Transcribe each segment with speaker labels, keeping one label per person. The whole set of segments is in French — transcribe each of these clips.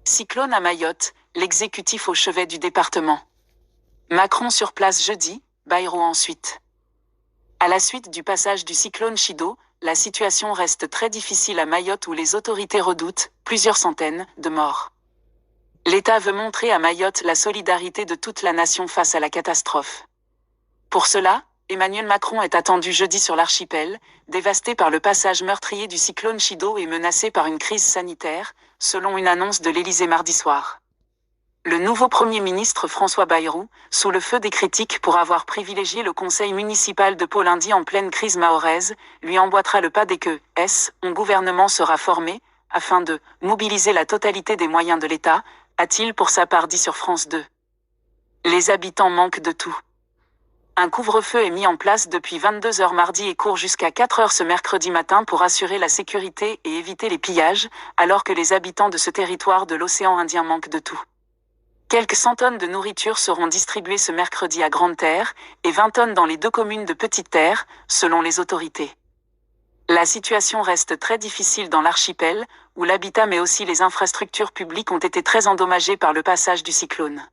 Speaker 1: Cyclone à Mayotte, l'exécutif au chevet du département. Macron sur place jeudi, Bayrou ensuite. À la suite du passage du cyclone Chido, la situation reste très difficile à Mayotte où les autorités redoutent plusieurs centaines de morts. L'État veut montrer à Mayotte la solidarité de toute la nation face à la catastrophe. Pour cela, Emmanuel Macron est attendu jeudi sur l'archipel, dévasté par le passage meurtrier du cyclone Chido et menacé par une crise sanitaire, selon une annonce de l'Élysée mardi soir. Le nouveau Premier ministre François Bayrou, sous le feu des critiques pour avoir privilégié le conseil municipal de Pau lundi en pleine crise mahoraise, lui emboîtera le pas dès que son gouvernement sera formé, afin de mobiliser la totalité des moyens de l'État, a-t-il pour sa part dit sur France 2. Les habitants manquent de tout. Un couvre-feu est mis en place depuis 22 h mardi et court jusqu'à 4 h ce mercredi matin pour assurer la sécurité et éviter les pillages, alors que les habitants de ce territoire de l'océan Indien manquent de tout. Quelques 100 tonnes de nourriture seront distribuées ce mercredi à Grande-Terre et 20 tonnes dans les 2 communes de Petite-Terre, selon les autorités. La situation reste très difficile dans l'archipel, où l'habitat mais aussi les infrastructures publiques ont été très endommagées par le passage du cyclone.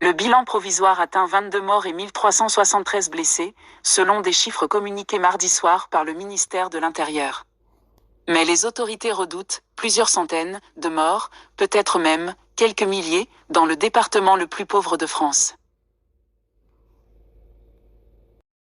Speaker 1: Le bilan provisoire atteint 22 morts et 1373 blessés, selon des chiffres communiqués mardi soir par le ministère de l'Intérieur. Mais les autorités redoutent plusieurs centaines de morts, peut-être même quelques milliers, dans le département le plus pauvre de France.